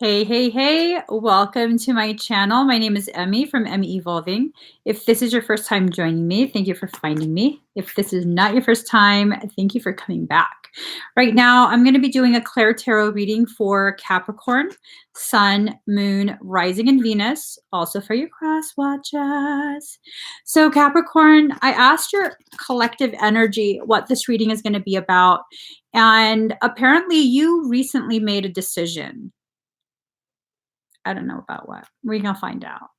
Hey, hey, hey, welcome to my channel. My name is Emmy from Emmy Evolving. If this is your first time joining me, thank you for finding me. If this is not your first time, thank you for coming back. Right now, I'm going to be doing a ClairTarot reading for Capricorn, Sun, Moon, Rising, and Venus, also for your cross watchers. So Capricorn, I asked your collective energy what this reading is going to be about, and apparently you recently made a decision. I don't know about what. We're going to find out.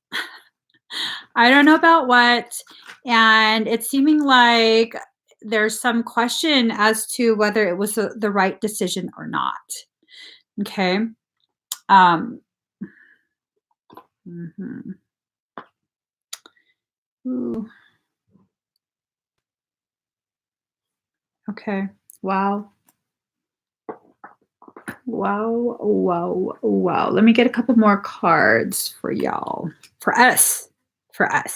I don't know about what. And it's seeming like there's some question as to whether it was the right decision or not. Okay. Ooh. Okay. Wow. Wow. Let me get a couple more cards for y'all. For us. Let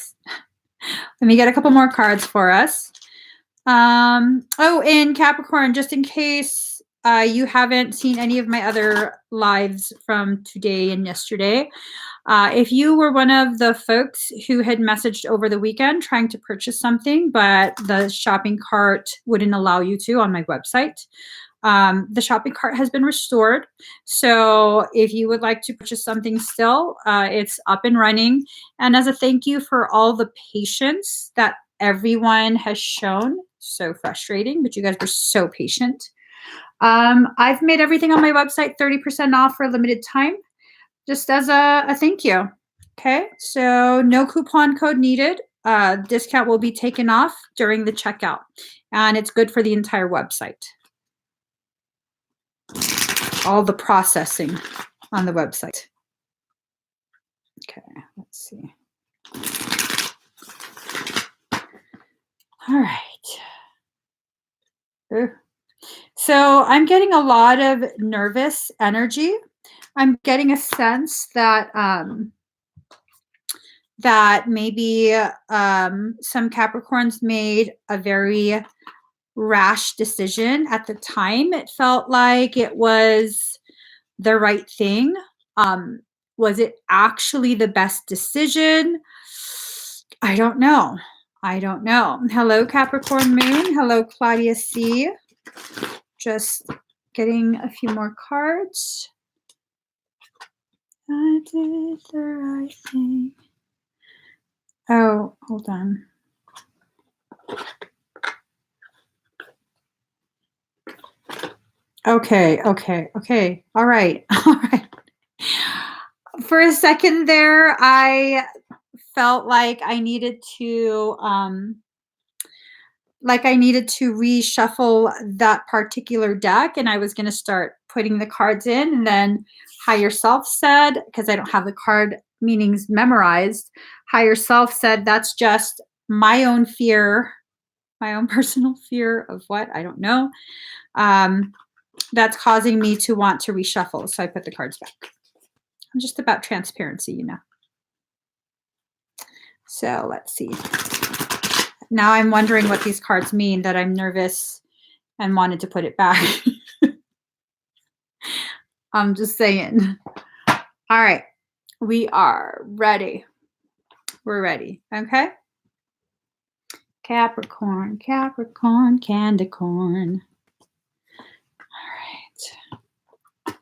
me get a couple more cards for us. Oh, and Capricorn, just in case you haven't seen any of my other lives from today and yesterday, if you were one of the folks who had messaged over the weekend trying to purchase something, but the shopping cart wouldn't allow you to on my website, the shopping cart has been restored. So if you would like to purchase something still, it's up and running. And as a thank you for all the patience that everyone has shown, so frustrating, but you guys were so patient. I've made everything on my website 30% off for a limited time, just as a thank you. Okay, so no coupon code needed. Discount will be taken off during the checkout, and it's good for the entire website. All the processing on the website. Okay, let's see. All right. Ooh. So I'm getting a lot of nervous energy. I'm getting a sense that that maybe some Capricorns made a very rash decision at the time. It felt like it was the right thing. Was it actually the best decision? I don't know. Hello, Capricorn Moon. Hello, Claudia C. Just getting a few more cards. I did the right thing. Oh, hold on. Okay. All right. For a second there, I felt like I needed to reshuffle that particular deck, and I was going to start putting the cards in, and then higher self said, because I don't have the card meanings memorized, higher self said that's just my own fear, my own personal fear of what? I don't know. That's causing me to want to reshuffle, so I put the cards back. I'm just about transparency, you know. So let's see. Now I'm wondering what these cards mean, that I'm nervous and wanted to put it back. I'm just saying. All right. We are ready. We're ready. Okay. Capricorn, candy corn. All right.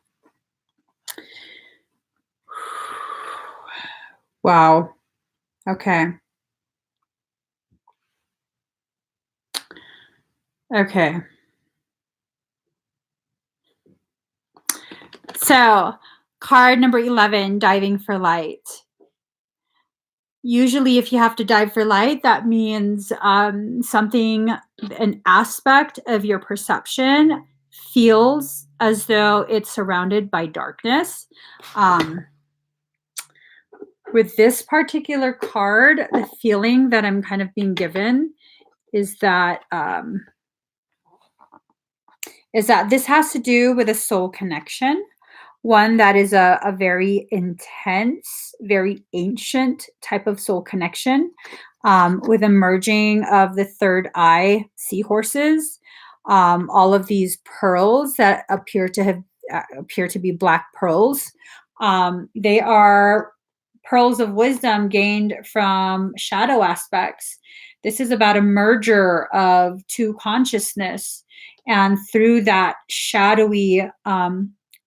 Wow. Okay. So, card number 11, diving for light. Usually, if you have to dive for light, that means something, an aspect of your perception feels as though it's surrounded by darkness. With this particular card, the feeling that I'm kind of being given is that this has to do with a soul connection, one that is a very intense, very ancient type of soul connection, with a merging of the third eye seahorses. all of these pearls that appear to be black pearls. They are pearls of wisdom gained from shadow aspects. This is about a merger of two consciousness, and through that shadowy,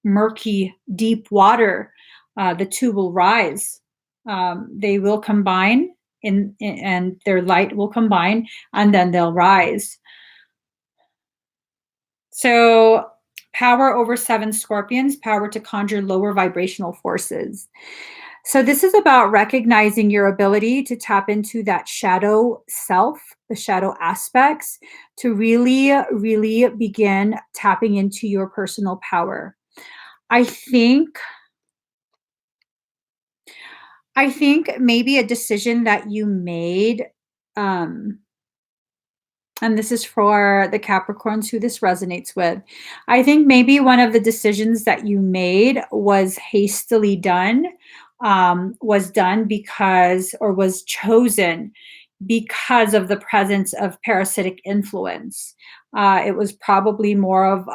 murky, deep water, the two will rise. They will combine, and their light will combine, and then they'll rise. So, power over 7 scorpions, power to conjure lower vibrational forces. So, this is about recognizing your ability to tap into that shadow self, the shadow aspects, to really, really begin tapping into your personal power. I think maybe a decision that you made, um, and this is for the Capricorns who this resonates with. I think maybe one of the decisions that you made was hastily done, was done because, or was chosen because of the presence of parasitic influence. It was probably more of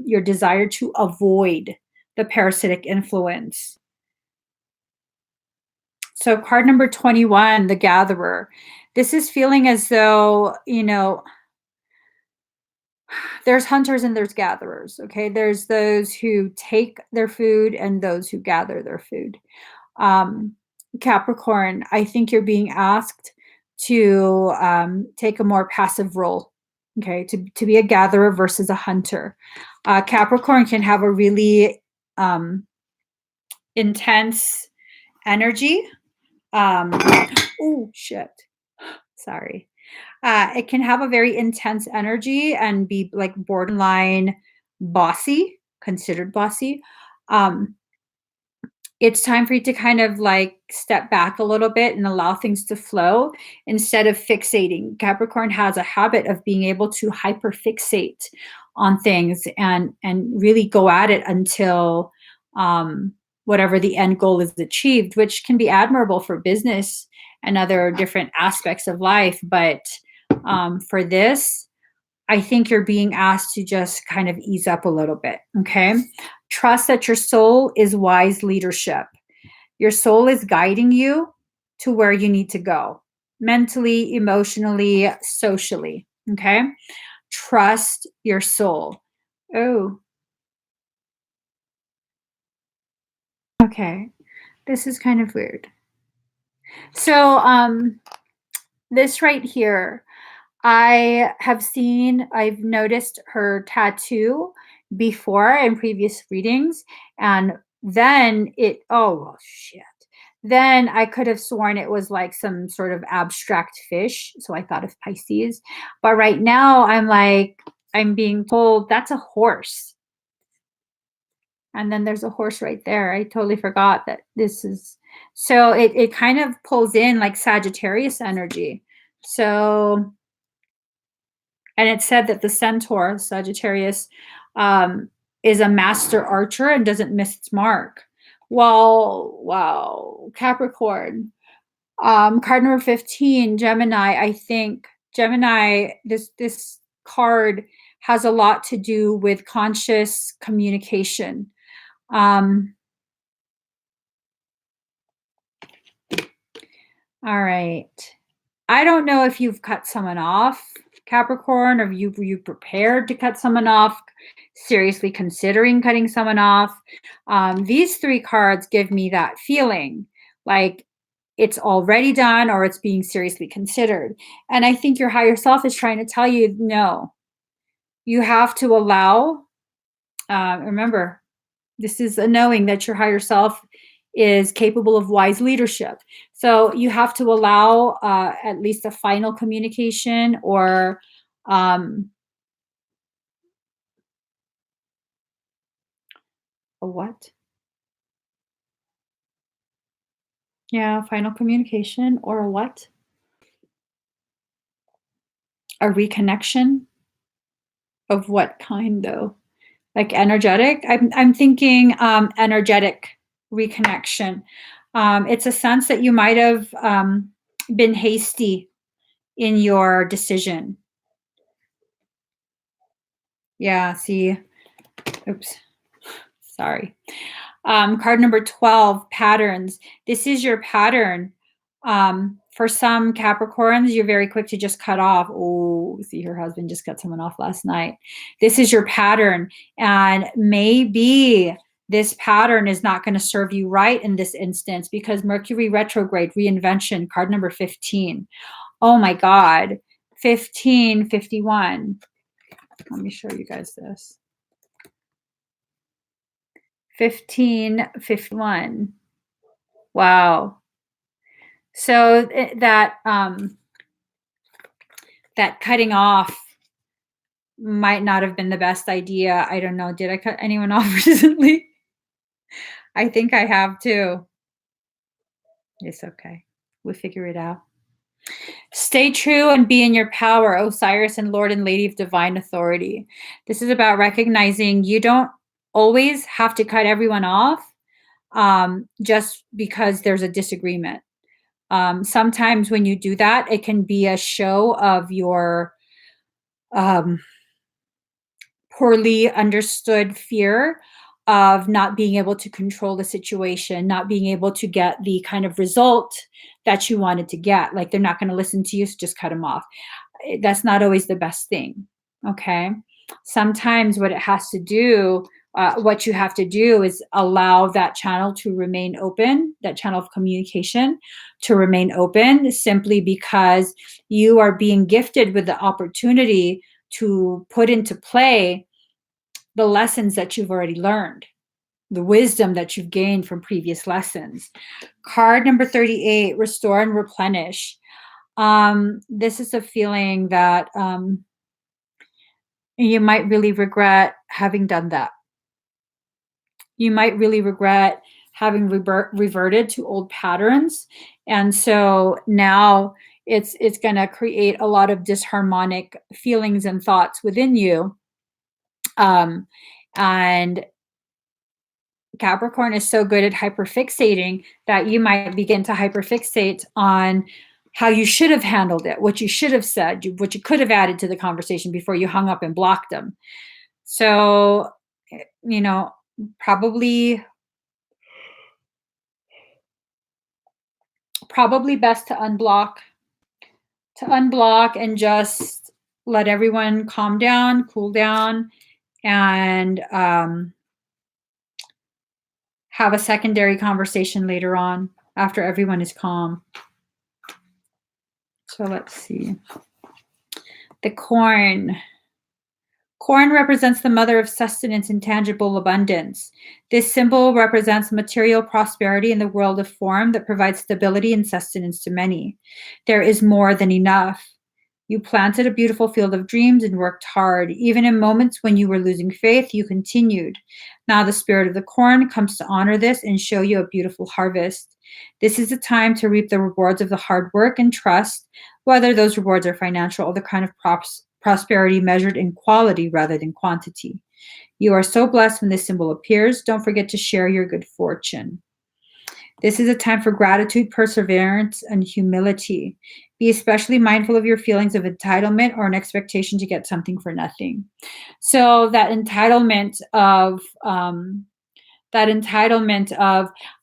your desire to avoid the parasitic influence. So, card number 21, the Gatherer. This is feeling as though, there's hunters and there's gatherers. Okay. There's those who take their food and those who gather their food. Um, Capricorn, I think you're being asked to take a more passive role. Okay. To be a gatherer versus a hunter. Capricorn can have a really intense energy. Oh, shit. Sorry. It can have a very intense energy and be like borderline bossy, considered bossy. Um, it's time for you to kind of like step back a little bit and allow things to flow instead of fixating. Capricorn has a habit of being able to hyperfixate on things and really go at it until whatever the end goal is achieved, which can be admirable for business and other different aspects of life. But for this, I think you're being asked to just kind of ease up a little bit. Okay. Trust that your soul is wise leadership. Your soul is guiding you to where you need to go mentally, emotionally, socially. Okay. Trust your soul. Oh, okay. This is kind of weird. So, this right here, I've noticed her tattoo before in previous readings, and then oh shit. Then I could have sworn it was like some sort of abstract fish, so I thought of Pisces. But right now I'm being told that's a horse. And then there's a horse right there. I totally forgot that this is, so it kind of pulls in like Sagittarius energy. So, and it said that the centaur, Sagittarius, is a master archer and doesn't miss its mark. Well, wow, Capricorn. Card number 15, Gemini. I think Gemini, this card has a lot to do with conscious communication. All right. I don't know if you've cut someone off, Capricorn, or you prepared to cut someone off, seriously considering cutting someone off. These 3 cards give me that feeling like it's already done or it's being seriously considered. And I think your higher self is trying to tell you, no, you have to allow, remember, this is a knowing that your higher self is capable of wise leadership. So you have to allow at least a final communication or a what? Yeah, final communication or a what? A reconnection of what kind though? Like energetic? I'm thinking energetic reconnection. It's a sense that you might have been hasty in your decision. Yeah, see. Oops. Sorry. Card number 12, patterns. This is your pattern. For some Capricorns, you're very quick to just cut off. Oh, see, her husband just cut someone off last night. This is your pattern. And maybe this pattern is not going to serve you right in this instance because Mercury retrograde, reinvention, card number 15. Oh my God. 1551. Let me show you guys this. 1551. Wow. So that that cutting off might not have been the best idea. I don't know. Did I cut anyone off recently? I think I have too. It's okay. We'll figure it out. Stay true and be in your power, Osiris and Lord and Lady of Divine Authority. This is about recognizing you don't always have to cut everyone off just because there's a disagreement. Sometimes when you do that, it can be a show of your poorly understood fear of not being able to control the situation, not being able to get the kind of result that you wanted to get. Like they're not going to listen to you, so just cut them off. That's not always the best thing. Okay. Sometimes what it has to do, what you have to do is allow that channel to remain open, that channel of communication to remain open, simply because you are being gifted with the opportunity to put into play the lessons that you've already learned, the wisdom that you've gained from previous lessons. Card number 38, restore and replenish. This is a feeling that you might really regret having done that. You might really regret having reverted to old patterns. And so now it's going to create a lot of disharmonic feelings and thoughts within you. And Capricorn is so good at hyperfixating that you might begin to hyperfixate on how you should have handled it, what you should have said, what you could have added to the conversation before you hung up and blocked them. So, you know, probably best to unblock and just let everyone calm down, cool down, and have a secondary conversation later on after everyone is calm. So let's see. The corn. Corn represents the mother of sustenance and tangible abundance. This symbol represents material prosperity in the world of form that provides stability and sustenance to many. There is more than enough. You planted a beautiful field of dreams and worked hard. Even in moments when you were losing faith, you continued. Now the spirit of the corn comes to honor this and show you a beautiful harvest. This is a time to reap the rewards of the hard work and trust, whether those rewards are financial or the kind of prosperity measured in quality rather than quantity. You are so blessed when this symbol appears. Don't forget to share your good fortune. This is a time for gratitude, perseverance, and humility. Be especially mindful of your feelings of entitlement or an expectation to get something for nothing. So that entitlement of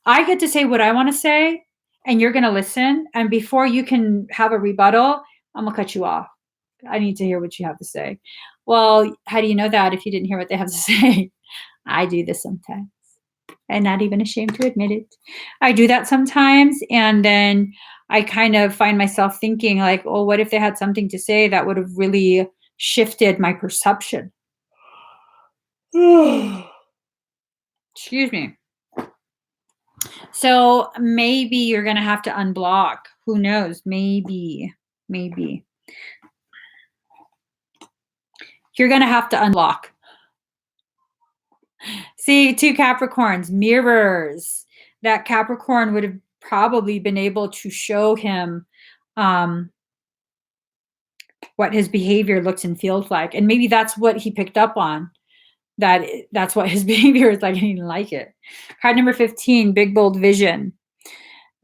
I get to say what I want to say, and you're going to listen. And before you can have a rebuttal, I'm going to cut you off. I need to hear what you have to say. Well, how do you know that if you didn't hear what they have to say? I do this sometimes. And not even ashamed to admit it. I do that sometimes, and then I kind of find myself thinking like, oh, what if they had something to say that would have really shifted my perception? Excuse me. So maybe you're going to have to unblock. Who knows? Maybe. You're going to have to unblock. See, 2 Capricorns, mirrors. That Capricorn would have probably been able to show him what his behavior looks and feels like. And maybe that's what he picked up on. That's what his behavior is like. He didn't like it. Card number 15, big bold vision.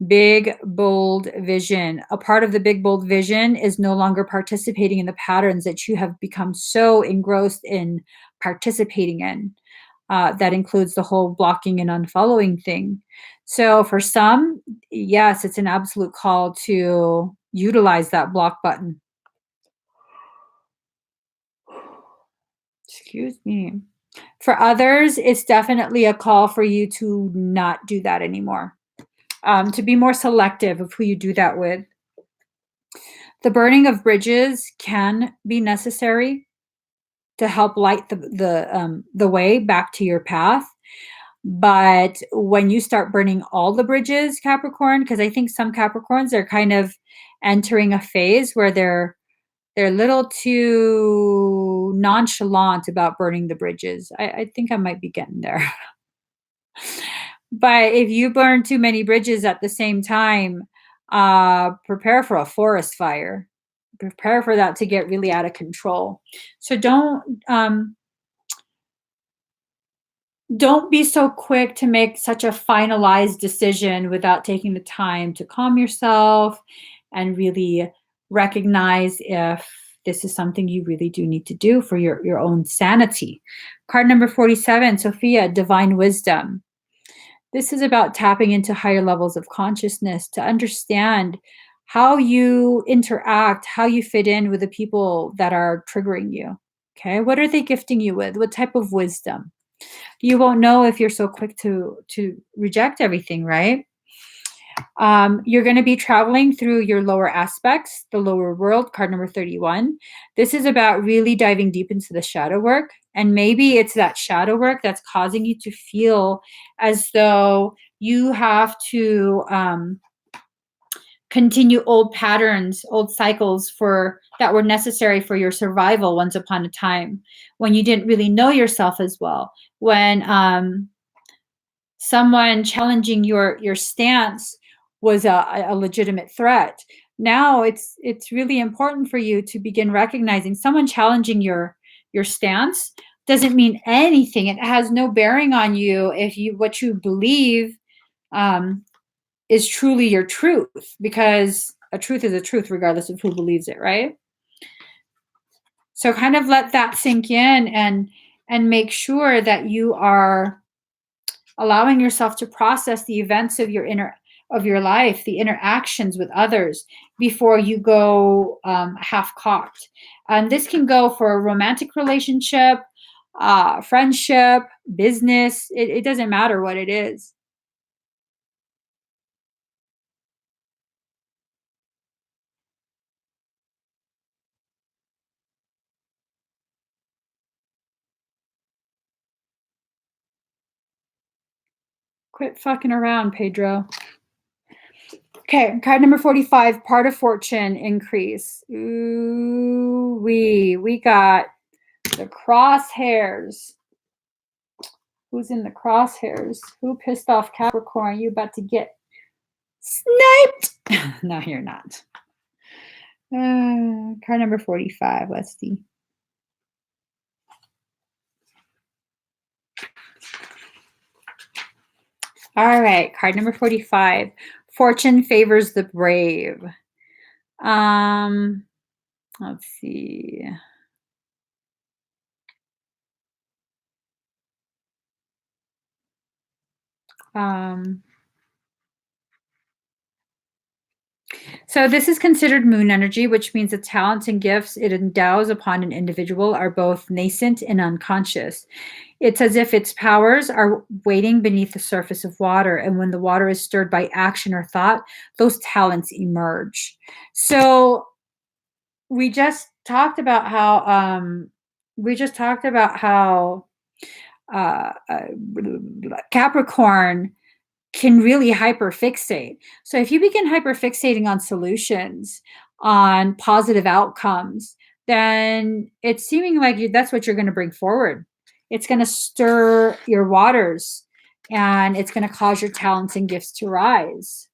Big, bold vision. A part of the big, bold vision is no longer participating in the patterns that you have become so engrossed in participating in. That includes the whole blocking and unfollowing thing. So for some, yes, it's an absolute call to utilize that block button. Excuse me. For others, it's definitely a call for you to not do that anymore, to be more selective of who you do that with. The burning of bridges can be necessary to help light the way back to your path. But when you start burning all the bridges, Capricorn, because I think some Capricorns are kind of entering a phase where they're a little too nonchalant about burning the bridges. I think I might be getting there. But if you burn too many bridges at the same time, prepare for a forest fire. Prepare for that to get really out of control. So don't be so quick to make such a finalized decision without taking the time to calm yourself and really recognize if this is something you really do need to do for your own sanity. Card number 47, Sophia, divine wisdom. This is about tapping into higher levels of consciousness to understand how you interact, how you fit in with the people that are triggering you. Okay, what are they gifting you with? What type of wisdom? You won't know if you're so quick to reject everything, right? You're going to be traveling through your lower aspects, the lower world, card number 31. This is about really diving deep into the shadow work. And maybe it's that shadow work that's causing you to feel as though you have to continue old patterns, old cycles for that were necessary for your survival once upon a time, when you didn't really know yourself as well, when someone challenging your stance was a legitimate threat. Now it's really important for you to begin recognizing someone challenging your stance doesn't mean anything. It has no bearing on you if you what you believe is truly your truth, because a truth is a truth regardless of who believes it, right? So kind of let that sink in and make sure that you are allowing yourself to process the events of your life, the interactions with others before you go half cocked. And this can go for a romantic relationship, friendship, business. It doesn't matter what it is. Quit fucking around, Pedro. Okay, card number 45, part of fortune increase. Ooh, we got the crosshairs. Who's in the crosshairs? Who pissed off Capricorn? You about to get sniped. No, you're not. Card number 45. Let's see. All right, card number 45. Fortune favors the brave. Let's see. So this is considered moon energy, which means the talents and gifts it endows upon an individual are both nascent and unconscious. It's as if its powers are waiting beneath the surface of water, and when the water is stirred by action or thought, those talents emerge. So we just talked about how uh, uh, Capricorn can really hyperfixate. So if you begin hyperfixating on solutions, on positive outcomes, then it's seeming like that's what you're going to bring forward. It's going to stir your waters, and it's going to cause your talents and gifts to rise.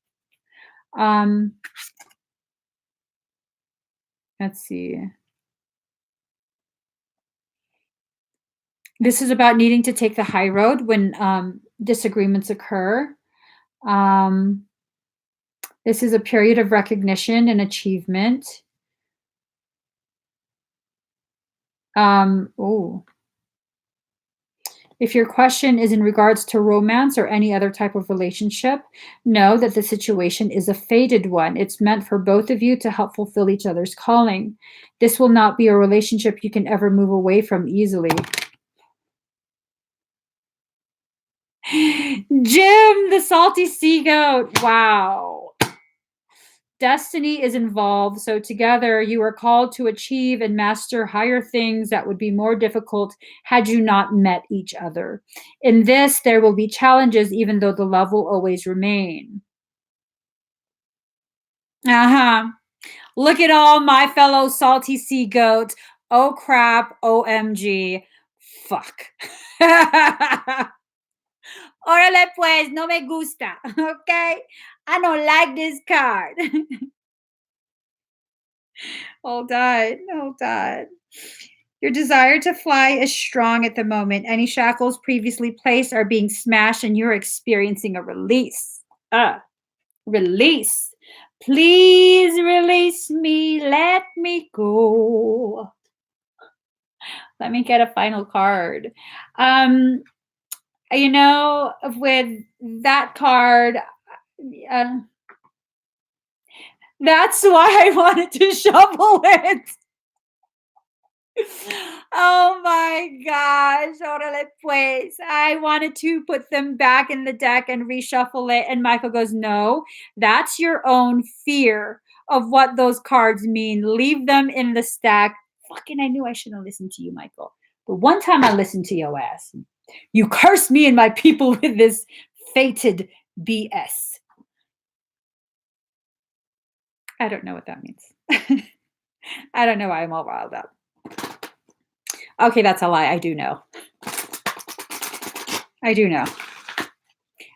Let's see. This is about needing to take the high road when disagreements occur. Um, This is a period of recognition and achievement. If your question is in regards to romance or any other type of relationship, know that the situation is a fated one. It's meant for both of you to help fulfill each other's calling. This will not be a relationship you can ever move away from easily. Jim, the salty sea goat. Wow. Destiny is involved, so together you are called to achieve and master higher things that would be more difficult had you not met each other. In this, there will be challenges, even though the love will always remain. Uh-huh. Look at all my fellow salty sea goats. Oh crap, OMG. Fuck. Órale pues, no me gusta, okay? I don't like this card. Hold on, hold on. Your desire to fly is strong at the moment. Any shackles previously placed are being smashed and you're experiencing a release. Release. Please release me. Let me go. Let me get a final card. You know, with that card, that's why I wanted to shuffle it. Oh my gosh. Órale pues. I wanted to put them back in the deck and reshuffle it. And Michael goes, no, that's your own fear of what those cards mean. Leave them in the stack. Fucking, I knew I shouldn't have listened to you, Michael. But one time I listened to your ass. You cursed me and my people with this fated BS. I don't know what that means. I don't know why I'm all riled up. Okay, that's a lie. I do know. I do know.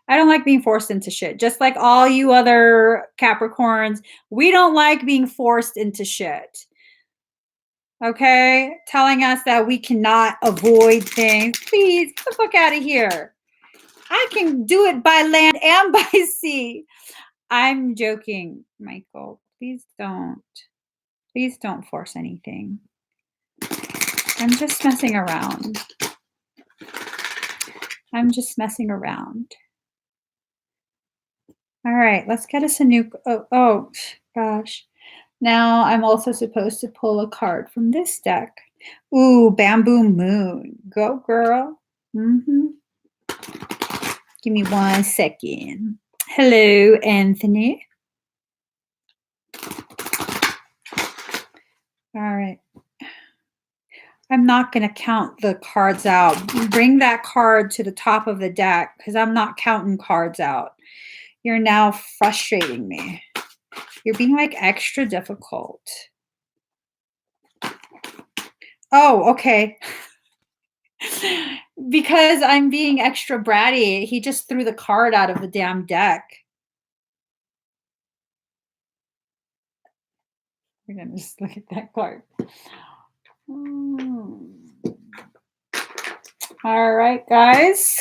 I don't like being forced into shit. Just like all you other Capricorns, we don't like being forced into shit. Okay? Telling us that we cannot avoid things. Please, get the fuck out of here. I can do it by land and by sea. I'm joking, Michael. Please don't. Please don't force anything. I'm just messing around. I'm just messing around. All right, let's get us a new. Oh gosh. Now I'm also supposed to pull a card from this deck. Ooh, Bamboo Moon. Go, girl. Give me 1 second. Hello, Anthony. All right. I'm not going to count the cards out. Bring that card to the top of the deck because I'm not counting cards out. You're now frustrating me. You're being like extra difficult. Oh, okay. Because I'm being extra bratty, he just threw the card out of the damn deck. We're going to just look at that card. All right, guys.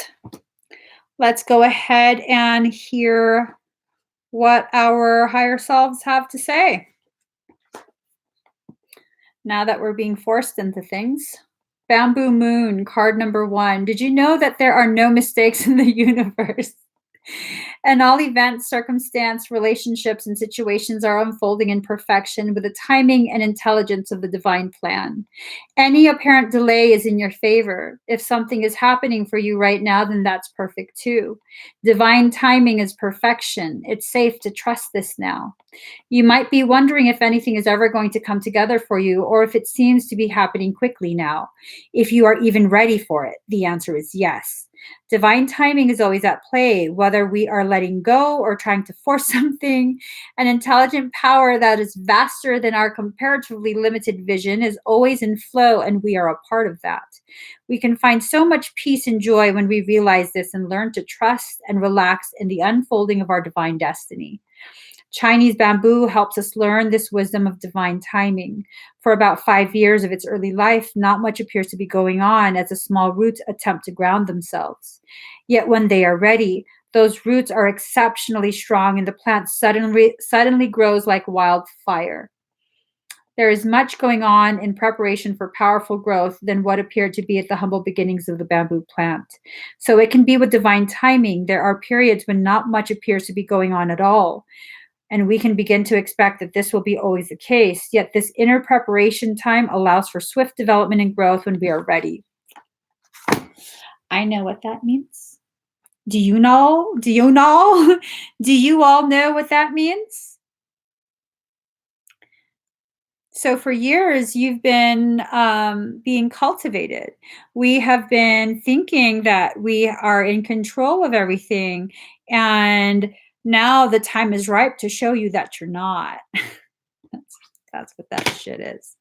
Let's go ahead and hear what our higher selves have to say. Now that we're being forced into things. Bamboo Moon, card number 1. Did you know that there are no mistakes in the universe? And all events, circumstance, relationships, and situations are unfolding in perfection with the timing and intelligence of the divine plan. Any apparent delay is in your favor. If something is happening for you right now, then that's perfect too. Divine timing is perfection. It's safe to trust this now. You might be wondering if anything is ever going to come together for you, or if it seems to be happening quickly now. If you are even ready for it, the answer is yes. Divine timing is always at play, whether we are letting go or trying to force something. An intelligent power that is vaster than our comparatively limited vision is always in flow, and we are a part of that. We can find so much peace and joy when we realize this and learn to trust and relax in the unfolding of our divine destiny. Chinese bamboo helps us learn this wisdom of divine timing. For about 5 years of its early life, not much appears to be going on as the small roots attempt to ground themselves. Yet when they are ready, Those roots are exceptionally strong and the plant suddenly grows like wildfire. There is much going on in preparation for powerful growth than what appeared to be at the humble beginnings of the bamboo plant. So it can be with divine timing. There are periods when not much appears to be going on at all, and we can begin to expect that this will be always the case. Yet this inner preparation time allows for swift development and growth when we are ready. I know what that means. Do you know? Do you know? Do you all know what that means? So for years, you've been being cultivated. We have been thinking that we are in control of everything. And now the time is ripe to show you that you're not. That's what that shit is.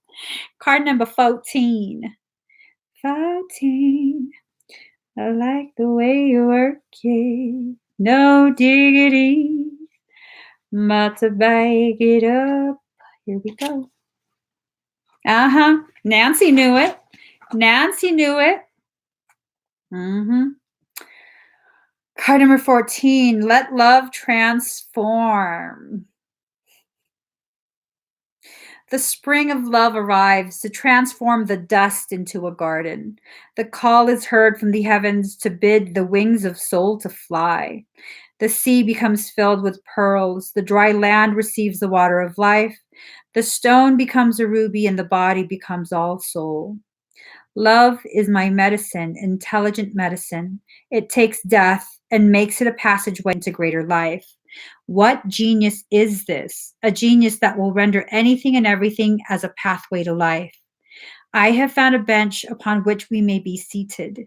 Card number 14. 14. I like the way you work it. No diggity. But to bag it up. Here we go. Uh-huh. Nancy knew it. Nancy knew it. Mm-hmm. Card number 14. Let love transform. The spring of love arrives to transform the dust into a garden. The call is heard from the heavens to bid the wings of soul to fly. The sea becomes filled with pearls. The dry land receives the water of life. The stone becomes a ruby and the body becomes all soul. Love is my medicine, intelligent medicine. It takes death and makes it a passageway into greater life. What genius is this? A genius that will render anything and everything as a pathway to life. I have found a bench upon which we may be seated.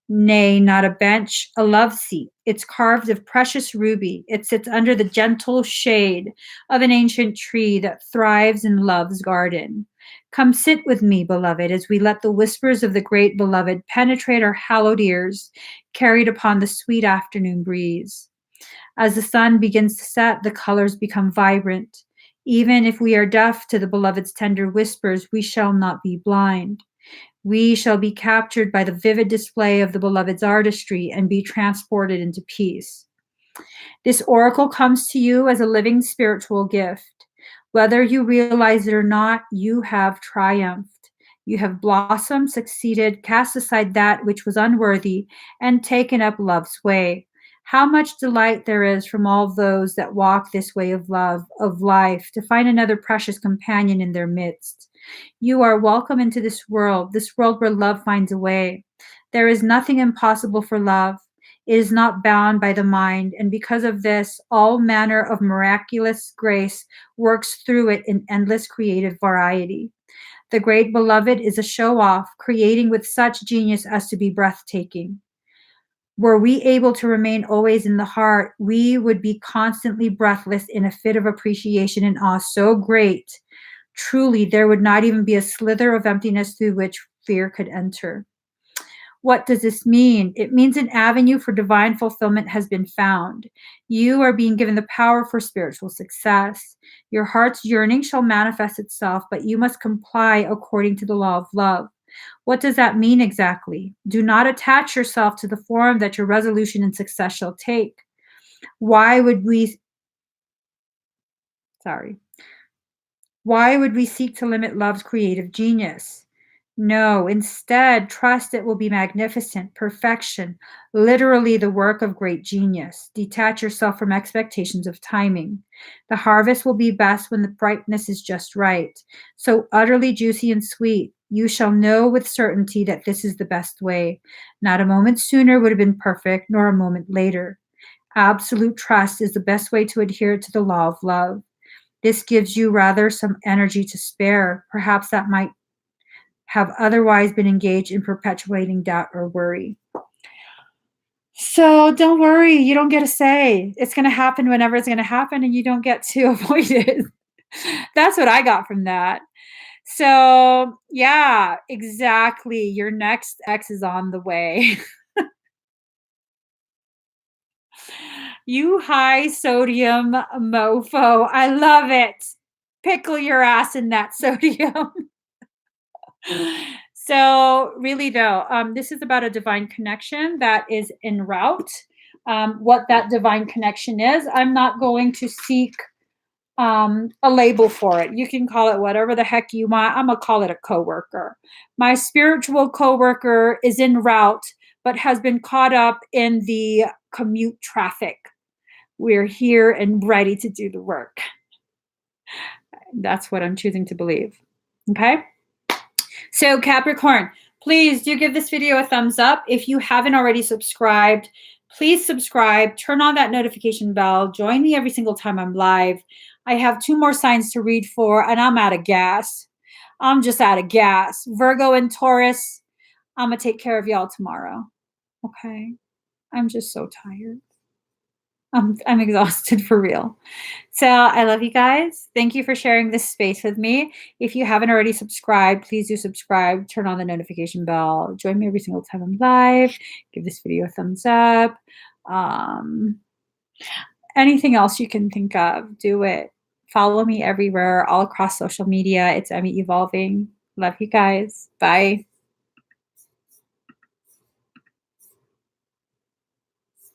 Nay, not a bench, a love seat. It's carved of precious ruby. It sits under the gentle shade of an ancient tree that thrives in love's garden. Come sit with me, beloved, as we let the whispers of the great beloved penetrate our hallowed ears, carried upon the sweet afternoon breeze. As the sun begins to set, the colors become vibrant. Even if we are deaf to the beloved's tender whispers, we shall not be blind. We shall be captured by the vivid display of the beloved's artistry and be transported into peace. This oracle comes to you as a living spiritual gift. Whether you realize it or not, you have triumphed. You have blossomed, succeeded, cast aside that which was unworthy, and taken up love's way. How much delight there is from all those that walk this way of love, of life, to find another precious companion in their midst. You are welcome into this world where love finds a way. There is nothing impossible for love. It is not bound by the mind, and because of this, all manner of miraculous grace works through it in endless creative variety. The great beloved is a show-off, creating with such genius as to be breathtaking. Were we able to remain always in the heart, we would be constantly breathless in a fit of appreciation and awe so great. Truly, there would not even be a slither of emptiness through which fear could enter. What does this mean? It means an avenue for divine fulfillment has been found. You are being given the power for spiritual success. Your heart's yearning shall manifest itself, but you must comply according to the law of love. What does that mean exactly? Do not attach yourself to the form that your resolution and success shall take. Why would we seek to limit love's creative genius? No, instead, trust it will be magnificent, perfection, literally the work of great genius. Detach yourself from expectations of timing. The harvest will be best when the ripeness is just right. So utterly juicy and sweet, you shall know with certainty that this is the best way. Not a moment sooner would have been perfect, nor a moment later. Absolute trust is the best way to adhere to the law of love. This gives you rather some energy to spare. Perhaps that might have otherwise been engaged in perpetuating doubt or worry. So don't worry, you don't get a say. It's going to happen whenever it's going to happen, and you don't get to avoid it. That's what I got from that. So, yeah, exactly. Your next ex is on the way. You high sodium mofo. I love it. Pickle your ass in that sodium. So really though, this is about a divine connection that is en route. what that divine connection is. I'm not going to seek a label for it. You can call it whatever the heck you want. I'm going to call it a coworker. My spiritual coworker is en route, but has been caught up in the commute traffic. We're here and ready to do the work. That's what I'm choosing to believe. Okay? So Capricorn, please do give this video a thumbs up. If you haven't already subscribed, please subscribe, turn on that notification bell, join me every single time I'm live. I have 2 more signs to read for, and I'm out of gas. I'm just out of gas. Virgo and Taurus, I'm going to take care of y'all tomorrow. Okay? I'm just so tired. I'm exhausted for real. So I love you guys. Thank you for sharing this space with me. If you haven't already subscribed, please do subscribe. Turn on the notification bell. Join me every single time I'm live. Give this video a thumbs up. Anything else you can think of, do it. Follow me everywhere, all across social media. It's Emmy Evolving. Love you guys. Bye.